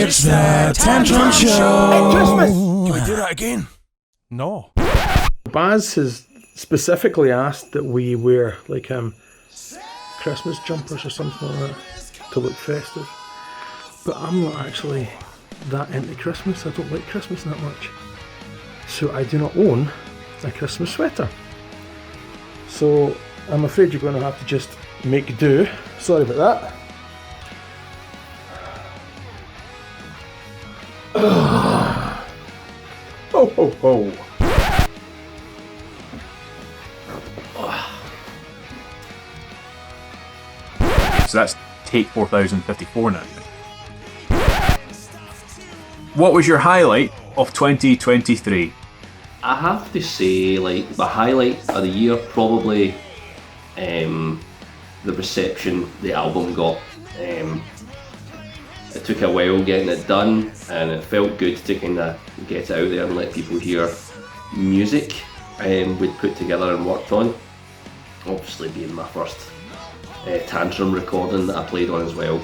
It's the Tantrum Show. Hey, Christmas! Can we do that again? No. Baz has specifically asked that we wear like Christmas jumpers or something like that to look festive. But I'm not actually that into Christmas. I don't like Christmas that much. So I do not own a Christmas sweater. So I'm afraid you're going to have to just make do. Sorry about that. Ho ho ho. So that's take 4054 now. What was your highlight of 2023? I have to say, like, the highlight of the year, probably the reception the album got. It took a while getting it done, and it felt good to kind of get it out there and let people hear music we'd put together and worked on. Obviously being my first Tantrum recording that I played on as well.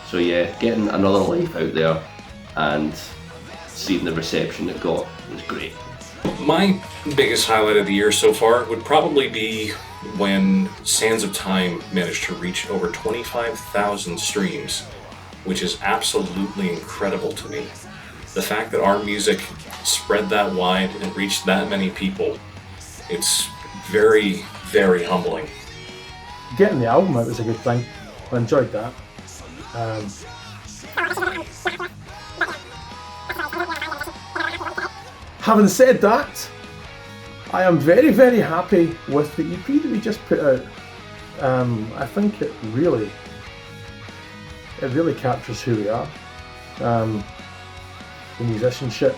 So yeah, getting another life out there and seeing the reception it got was great. My biggest highlight of the year so far would probably be when Sands of Time managed to reach over 25,000 streams, which is absolutely incredible to me. The fact that our music spread that wide and reached that many people, it's very, very humbling. Getting the album out was a good thing. I enjoyed that. Having said that, I am very, very happy with the EP that we just put out. I think it really captures who we are. The musicianship,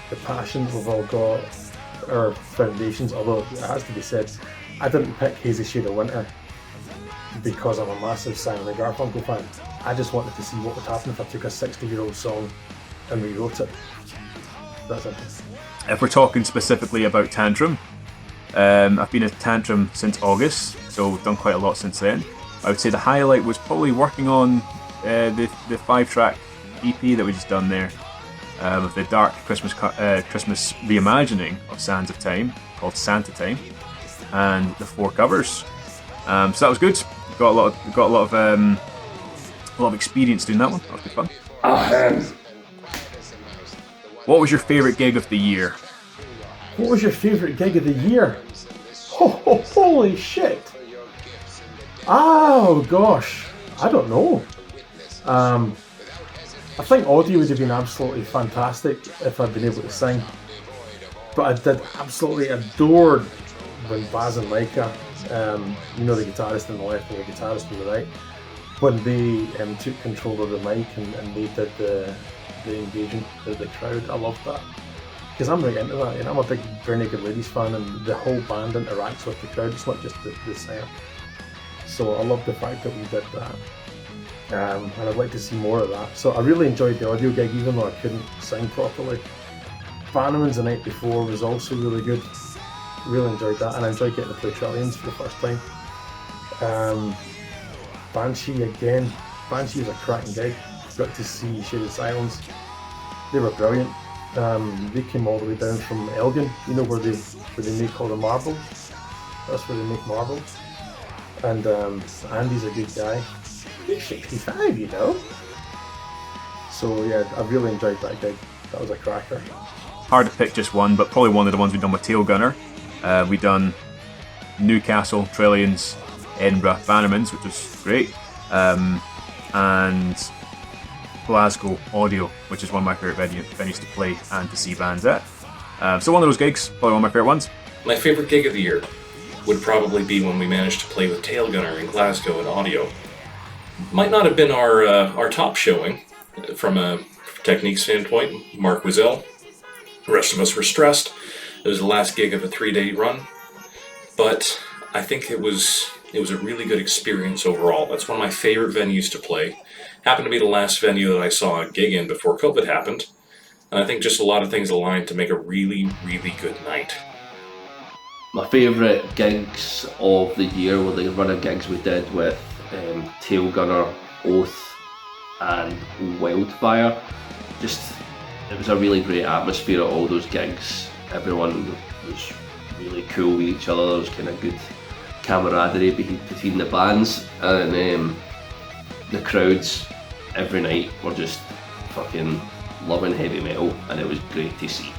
the passion we've all got, our foundations, although it has to be said, I didn't pick Hazy Shade of Winter because I'm a massive Simon & Garfunkel fan. I just wanted to see what would happen if I took a 60-year-old song and rewrote it. That's it. If we're talking specifically about Tantrum, I've been at Tantrum since August, so done quite a lot since then. I would say the highlight was probably working on the 5-track EP that we just done there, of the dark Christmas reimagining of Sands of Time called Santa Time, and the 4 covers. So that was good. Got a lot of experience doing that one. That was good fun. What was your favourite gig of the year? What was your favourite gig of the year? Holy shit! Oh gosh, I don't know. I think audio would have been absolutely fantastic if I'd been able to sing. But I did absolutely adored when Baz and Micah, the guitarist on the left and the guitarist on the right, when they took control of the mic and they did the engagement with the crowd. I loved that. Because I'm really into that, I'm a big Bare Naked Ladies fan, and the whole band interacts with the crowd, it's not just the singer. So I love the fact that we did that. And I'd like to see more of that. So I really enjoyed the audio gig, even though I couldn't sing properly. Bannerman's the night before was also really good. Really enjoyed that, and I enjoyed getting to play Trillions for the first time. Banshee again. Banshee was a cracking gig. Got to see Shaded Silence. They were brilliant. They came all the way down from Elgin, where they make all the marbles. That's where they make marbles. And Andy's a good guy. He's 65, So yeah, I really enjoyed that gig. That was a cracker. Hard to pick just one, but probably one of the ones we've done with Tail Gunner. We've done Newcastle, Trillions, Edinburgh, Bannerman's, which was great. And Glasgow Audio, which is one of my favourite venues to play and to see bands at. So one of those gigs, probably one of my favourite ones. My favourite gig of the year would probably be when we managed to play with Tail Gunner in Glasgow and Audio. Might not have been our top showing from a technique standpoint. Mark was ill. The rest of us were stressed. It was the last gig of a 3-day run. But I think it was a really good experience overall. That's one of my favourite venues to play. Happened to be the last venue that I saw a gig in before COVID happened. And I think just a lot of things aligned to make a really, really good night. My favourite gigs of the year were the run of gigs we did with Tail Gunner, Oath and Wildfire. it was a really great atmosphere at all those gigs. Everyone was really cool with each other. There was kind of good camaraderie between the bands, and the crowds every night were just fucking loving heavy metal, and it was great to see.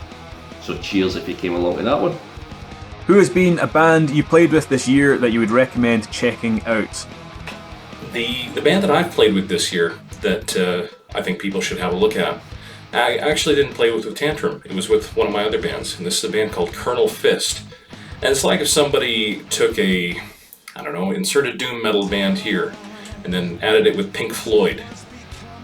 So cheers if you came along to that one. Who has been a band you played with this year that you would recommend checking out? The band that I've played with this year that I think people should have a look at, I actually didn't play with Tantrum. It was with one of my other bands, and this is a band called Colonel Fist. And it's like if somebody took inserted doom metal band here, and then added it with Pink Floyd.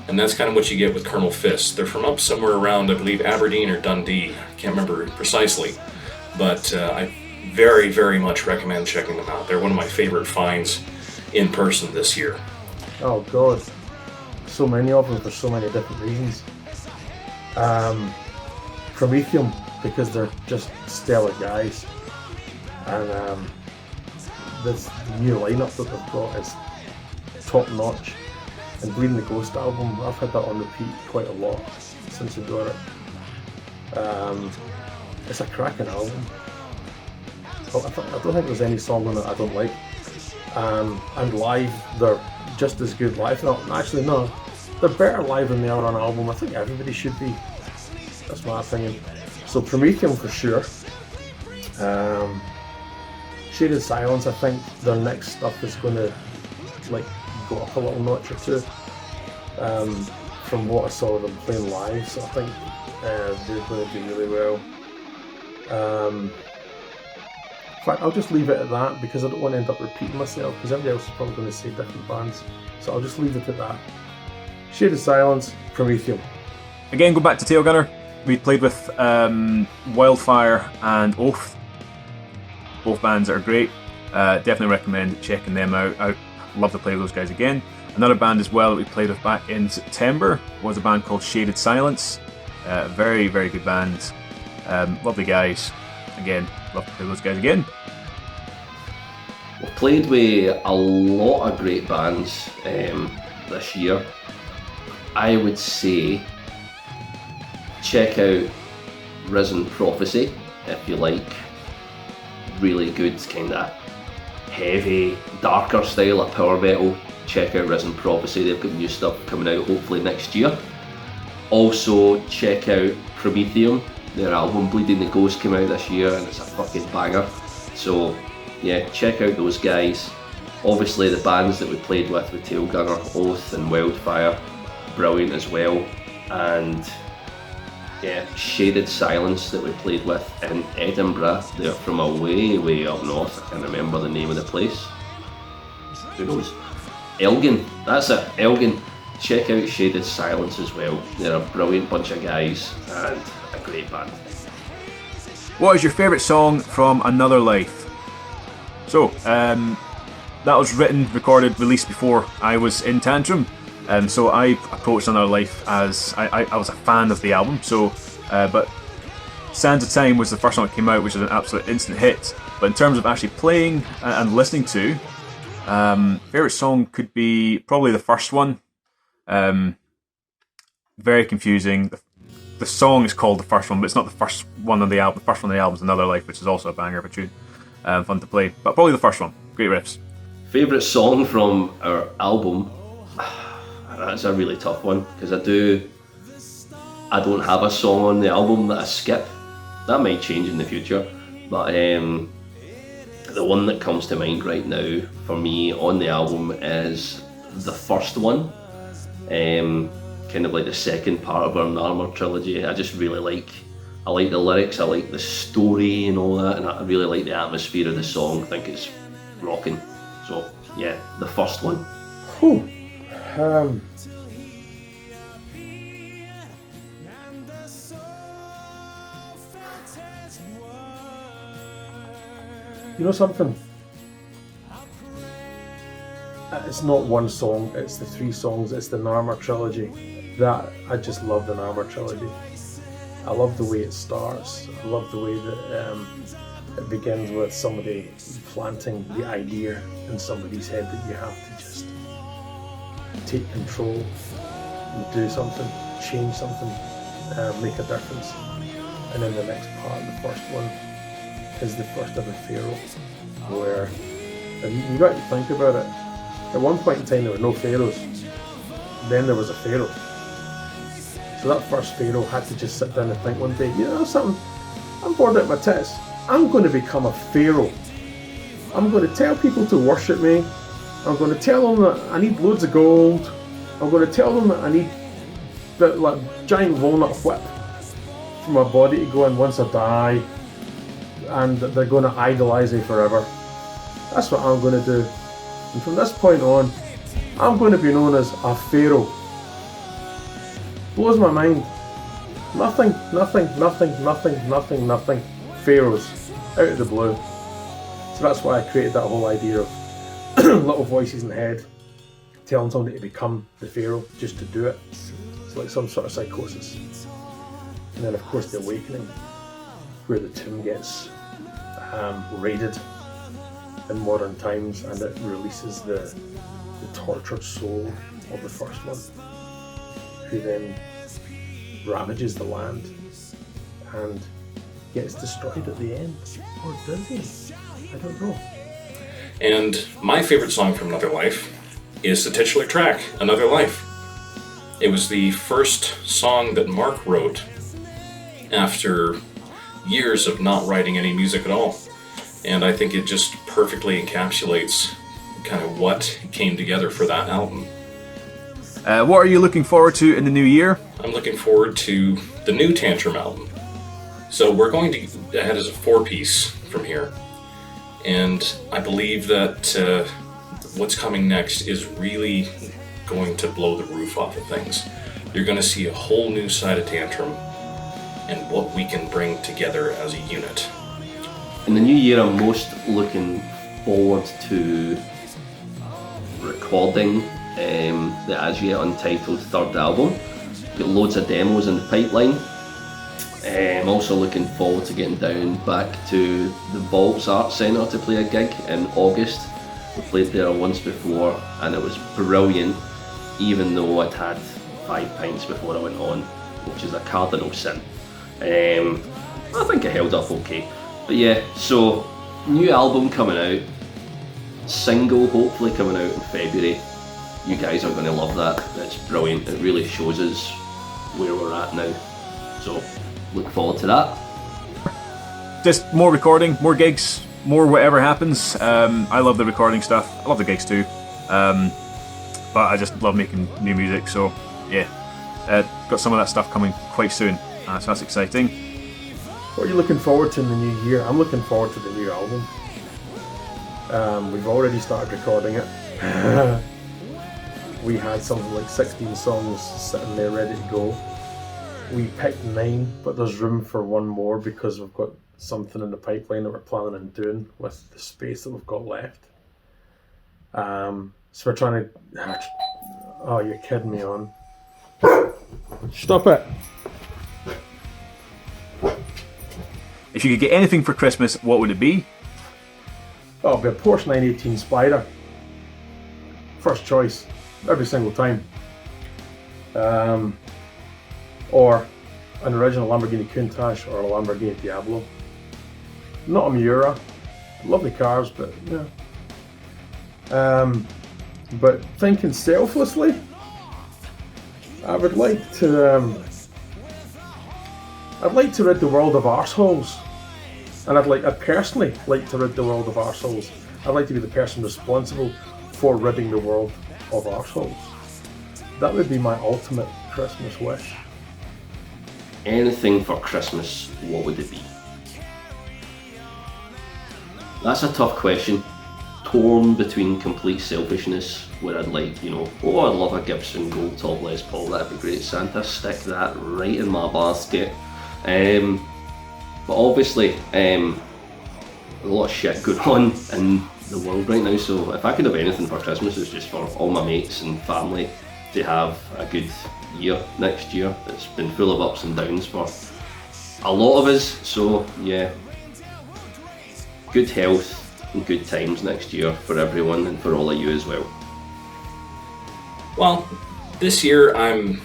And that's kind of what you get with Colonel Fist. They're from up somewhere around, I believe, Aberdeen or Dundee. I can't remember precisely. But I very, very much recommend checking them out. They're one of my favorite finds in person this year. Oh God, so many of them for so many different reasons. Prometheum, because they're just stellar guys, and this new lineup that they've got is top notch. And Bleeding the Ghost album, I've had that on repeat quite a lot since I got it. It's a cracking album. I don't think there's any song on it I don't like. And live, they're just as good live. No, actually no, they're better live than they are on album. I think everybody should be. That's my opinion. So Prometheum for sure. Shaded Silence, I think their next stuff is going to go up a little notch or two. From what I saw of them playing live, so I think they're going to do really well. In fact, I'll just leave it at that because I don't want to end up repeating myself because everybody else is probably going to say different bands. So I'll just leave it at that. Shaded Silence, Prometheum. Again, go back to Tail Gunner. We played with Wildfire and Oath. Both bands are great. Definitely recommend checking them out. I'd love to play with those guys again. Another band as well that we played with back in September was a band called Shaded Silence. Very, very good band. Lovely guys. Again, love to play with those guys again. We've played with a lot of great bands this year. I would say check out Risen Prophecy if you like really good kind of heavy, darker style of power metal. Check out Risen Prophecy, they've got new stuff coming out hopefully next year. Also check out Prometheum, their album Bleeding the Ghost came out this year and it's a fucking banger. So yeah, check out those guys. Obviously the bands that we played with Tail Gunner, Oath and Wildfire, brilliant as well. And yeah, Shaded Silence that we played with in Edinburgh, they're from a way up north, I can't remember the name of the place. Who knows? Elgin, that's it, Elgin. Check out Shaded Silence as well. They're a brilliant bunch of guys and a great band. What is your favourite song from Another Life? So, that was written, recorded, released before I was in Tantrum. So I approached Another Life as I was a fan of the album. So, but Sands of Time was the first song that came out, which is an absolute instant hit. But in terms of actually playing and listening to, favourite song could be probably the first one. Very confusing. The song is called the first one, but it's not the first one on the album. The first one on the album is Another Life, which is also a banger of a tune. Fun to play, but probably the first one. Great riffs. Favourite song from our album? That's a really tough one because I don't have a song on the album that I skip. That might change in the future, but the one that comes to mind right now for me on the album is the first one, kind of like the second part of our Narmer trilogy. I just really like the lyrics, I like the story and all that, and I really like the atmosphere of the song. I think it's rocking. So yeah, the first one. Whew. You know something? It's not one song, it's the three songs, it's the Narmer trilogy. That, I just love the Narmer trilogy. I love the way it starts, I love the way that it begins with somebody planting the idea in somebody's head that you have to just take control and do something. change something, make a difference. And then the next part, the first one, is the first ever Pharaoh, where, and you got to think about it, at one point in time there were no Pharaohs, then there was a Pharaoh. So that first Pharaoh had to just sit down and think one day, you know something, I'm bored out my tits, I'm going to become a Pharaoh. I'm going to tell people to worship me, I'm going to tell them that I need loads of gold, I'm going to tell them that I need like giant walnut whip for my body to go in once I die, and they're going to idolize me forever. That's what I'm going to do. And from this point on, I'm going to be known as a Pharaoh. Blows my mind. Nothing. Pharaohs. Out of the blue. So that's why I created that whole idea of little voices in the head telling somebody to become the Pharaoh just to do it. It's like some sort of psychosis. And then of course the awakening, where the tomb gets raided in modern times, and it releases the tortured soul of the first one, who then ravages the land and gets destroyed at the end. Or does he? I don't know. And my favorite song from Another Life is the titular track, Another Life. It was the first song that Mark wrote after years of not writing any music at all. And I think it just perfectly encapsulates kind of what came together for that album. What are you looking forward to in the new year? I'm looking forward to the new Tantrum album. So we're going to head as a 4-piece from here. And I believe that what's coming next is really going to blow the roof off of things. You're going to see a whole new side of Tantrum and what we can bring together as a unit. In the new year, I'm most looking forward to recording the as yet untitled third album. Got loads of demos in the pipeline. I'm also looking forward to getting down back to the Vaults Art Centre to play a gig in August. We played there once before and it was brilliant, even though I'd had 5 pints before I went on, which is a cardinal sin. I think I held up okay. But yeah, so new album coming out, single hopefully coming out in February. You guys are going to love that. It's brilliant. It really shows us where we're at now. So look forward to that. Just more recording, more gigs, more whatever happens. I love the recording stuff. I love the gigs too. But I just love making new music. So yeah, got some of that stuff coming quite soon. So that's exciting. What are you looking forward to in the new year? I'm looking forward to the new album. We've already started recording it. We had something like 16 songs sitting there ready to go. We picked 9, but there's room for one more because we've got something in the pipeline that we're planning on doing with the space that we've got left. So we're trying to... Oh, you're kidding me on. Stop it. If you could get anything for Christmas, what would it be? Oh, it'd be a Porsche 918 Spider. First choice, every single time. Or an original Lamborghini Countach or a Lamborghini Diablo. Not a Miura. Lovely cars, but yeah. But thinking selflessly, I would like to. I'd like to rid the world of arseholes. And I'd personally like to rid the world of arseholes. I'd like to be the person responsible for ridding the world of arseholes. That would be my ultimate Christmas wish. Anything for Christmas, what would it be? That's a tough question. Torn between complete selfishness, where I'd like, I'd love a Gibson Gold Top Les Paul, that'd be great. Santa, stick that right in my basket. But obviously, there's a lot of shit going on in the world right now, so if I could have anything for Christmas, it's just for all my mates and family to have a good year next year. It's been full of ups and downs for a lot of us, so yeah, good health and good times next year for everyone and for all of you as well. Well, this year I'm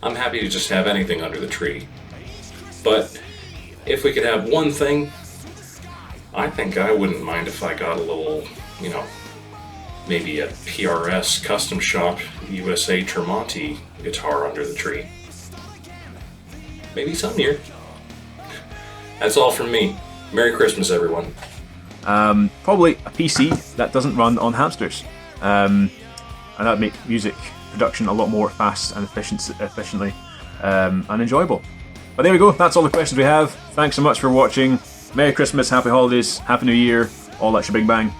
I'm happy to just have anything under the tree. But if we could have one thing, I think I wouldn't mind if I got a little, maybe a PRS Custom Shop USA Tremonti guitar under the tree. Maybe some year. That's all from me. Merry Christmas, everyone. Probably a PC that doesn't run on hamsters. And that would make music production a lot more fast and efficiently and enjoyable. But there we go, that's all the questions we have. Thanks so much for watching. Merry Christmas, Happy Holidays, Happy New Year, all that shebang bang.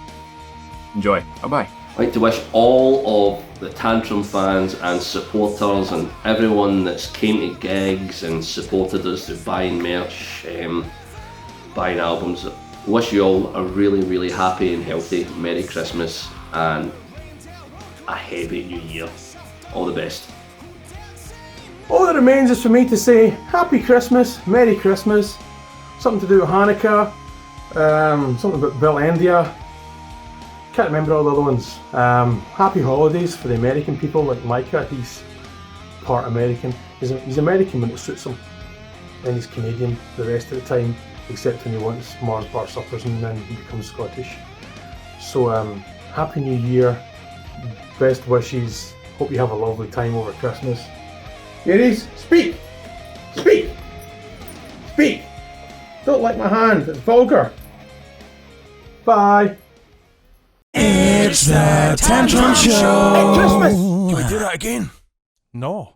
Enjoy. Bye-bye. I'd like to wish all of the Tantrum fans and supporters and everyone that's came to gigs and supported us through buying merch, buying albums, wish you all a really, really happy and healthy Merry Christmas and a heavy New Year. All the best. All that remains is for me to say Happy Christmas, Merry Christmas, something to do with Hanukkah, something about Bill India. Can't remember all the other ones. Happy holidays for the American people like Micah. He's part American. He's American when it suits him, and he's Canadian the rest of the time, except when he wants Mars bar suppers and then he becomes Scottish. So Happy New Year, best wishes. Hope you have a lovely time over Christmas. Here it is. Speak! Speak! Speak! Don't lick my hand, it's vulgar. Bye. It's the Tantrum Show. Christmas! Can we do that again? No.